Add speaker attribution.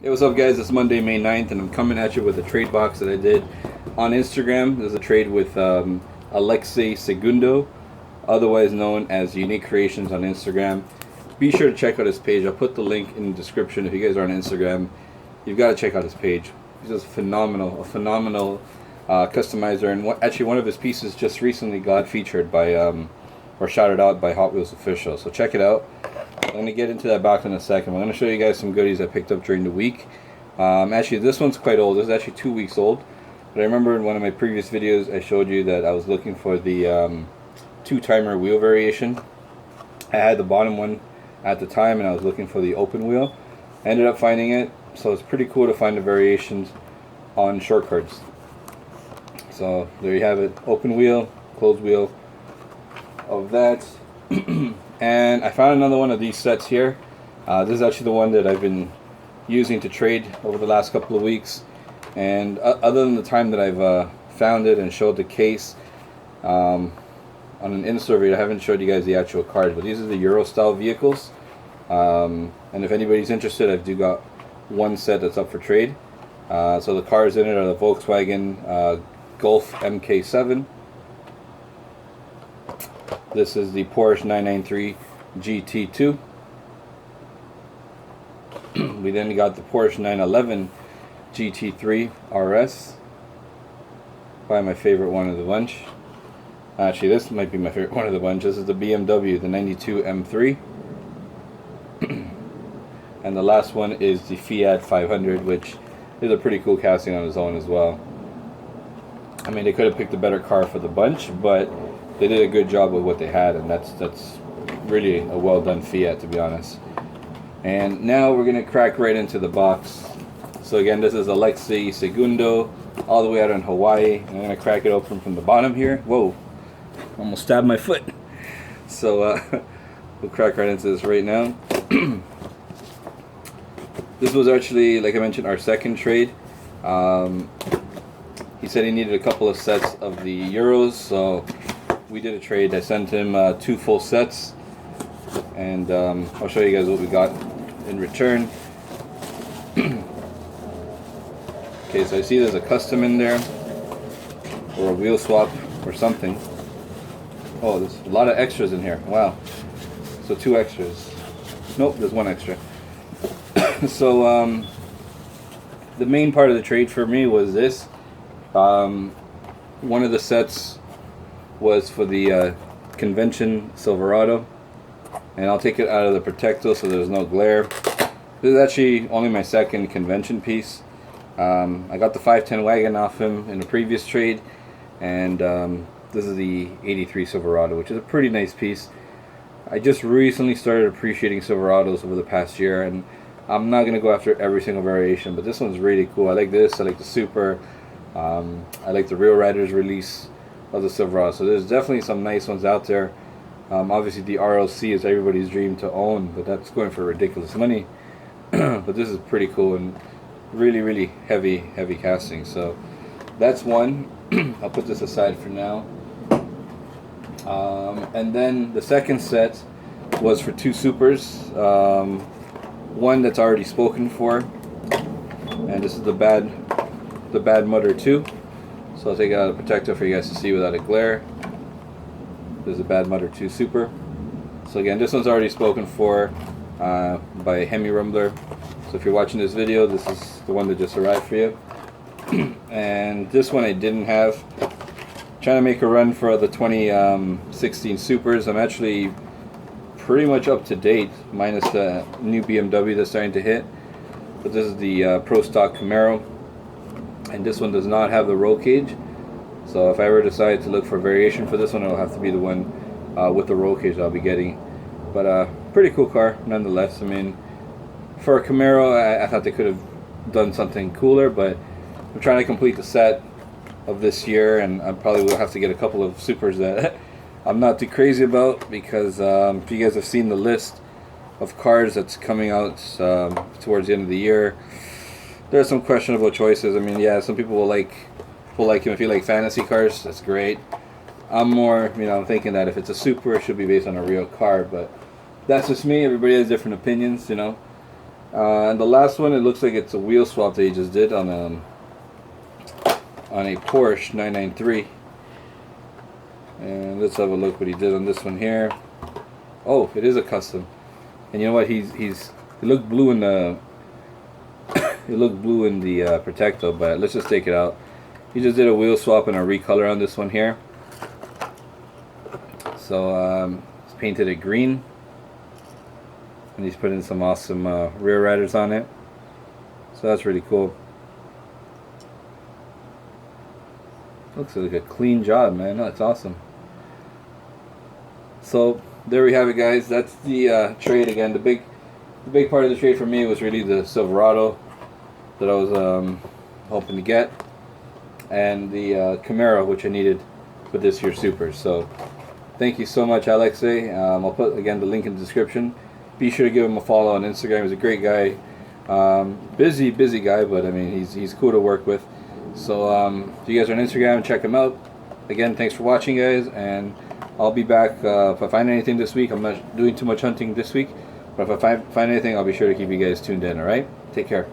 Speaker 1: Hey, what's up guys? It's Monday, May 9th, and I'm coming at you with a trade box that I did on Instagram. There's a trade with Alexei Segundo, otherwise known as Uniquekre8tionz on Instagram. Be sure to check out his page. I'll put the link in the description. If you guys are on Instagram, you've got to check out his page. He's just phenomenal, a phenomenal customizer, and actually one of his pieces just recently got featured by, or shouted out by Hot Wheels Official, so check it out. I'm going to get into that box in a second. I'm going to show you guys some goodies I picked up during the week. Actually, this one's quite old. This is actually 2 weeks old. But I remember in one of my previous videos, I showed you that I was looking for the two-timer wheel variation. I had the bottom one at the time, and I was looking for the open wheel. I ended up finding it, so it's pretty cool to find the variations on short cards. So there you have it. Open wheel, closed wheel of that. And I found another one of these sets here. This is actually the one that I've been using to trade over the last couple of weeks. And other than the time that I've found it and showed the case on an in-store video, I haven't showed you guys the actual cards. But these are the Euro style vehicles. And if anybody's interested, I've got one set that's up for trade. So the cars in it are the Volkswagen Golf MK7. This is the Porsche 993 GT2. We then got the Porsche 911 GT3 RS. Probably my favorite one of the bunch. Actually, this might be my favorite one of the bunch. This is the BMW, the 92 M3. And the last one is the Fiat 500, which is a pretty cool casting on its own as well. I mean, they could have picked a better car for the bunch, but they did a good job with what they had, and that's really a well done Fiat, to be honest. And now we're gonna crack right into the box. So again, this is Alexei Segundo, all the way out in Hawaii. I'm gonna crack it open from the bottom here. Whoa, almost stabbed my foot. So we'll crack right into this right now. This was actually, like I mentioned, our second trade. He said he needed a couple of sets of the Euros, so we did a trade. I sent him 2 full sets, and I'll show you guys what we got in return. Okay, so I see there's a custom in there, or a wheel swap, or something. Oh, there's a lot of extras in here. Wow. So 2 extras. Nope, there's 1 extra. So the main part of the trade for me was this. One of the sets was for the convention Silveredo, and I'll take it out of the Protecto so there's no glare. This is actually only my second convention piece. I got the 510 wagon off him in a previous trade, and this is the 83 Silverado, which is a pretty nice piece. I just recently started appreciating Silverados over the past year, and I'm not going to go after every single variation, but this one's really cool. I like this, I like the Super, I like the Real Riders release of the Silverado. So there's definitely some nice ones out there. Obviously the RLC is everybody's dream to own, but that's going for ridiculous money. But this is pretty cool and really heavy casting. So that's one. I'll put this aside for now. And then the second set was for 2 Supers. One that's already spoken for, and this is the Bad Mudder 2. So I'll take it out of the Protector for you guys to see without a glare. There's a Bad Mudder 2 Super. So again, this one's already spoken for by Hemi Rumbler. So if you're watching this video, this is the one that just arrived for you. And this one I didn't have. Trying to make a run for the 2016 Supers. I'm actually pretty much up to date, minus the new BMW that's starting to hit. But this is the Pro Stock Camaro, and this one does not have the roll cage. So if I ever decide to look for a variation for this one, it'll have to be the one with the roll cage I'll be getting. But pretty cool car nonetheless. I mean, for a Camaro, I thought they could have done something cooler, but I'm trying to complete the set of this year, and I probably will have to get a couple of Supers that I'm not too crazy about, because if you guys have seen the list of cars that's coming out towards the end of the year, there's some questionable choices. I mean, yeah, some people will like him if you like fantasy cars. That's great. I'm more, thinking that if it's a Super, it should be based on a real car. But that's just me. Everybody has different opinions, And the last one, it looks like it's a wheel swap that he just did on a Porsche 993. And let's have a look what he did on this one here. Oh, it is a custom. And you know what? He looked blue in the it looked blue in the Protecto, but let's just take it out. He just did a wheel swap and a recolor on this one here. So he's painted it green, and he's put in some awesome rear riders on it. So that's really cool. Looks like a clean job, man. That's awesome. So there we have it, guys. That's the trade again. The big part of the trade for me was really the Silverado that I was hoping to get, and the Camaro, which I needed for this year's Super. So thank you so much, Alexei. I'll put again the link in the description. Be sure to give him a follow on Instagram. He's a great guy. Busy guy, but I mean he's cool to work with. So if you guys are on Instagram, check him out. Again, thanks for watching, guys, and I'll be back if I find anything this week. I'm not doing too much hunting this week, but if I find anything, I'll be sure to keep you guys tuned in. All right, take care.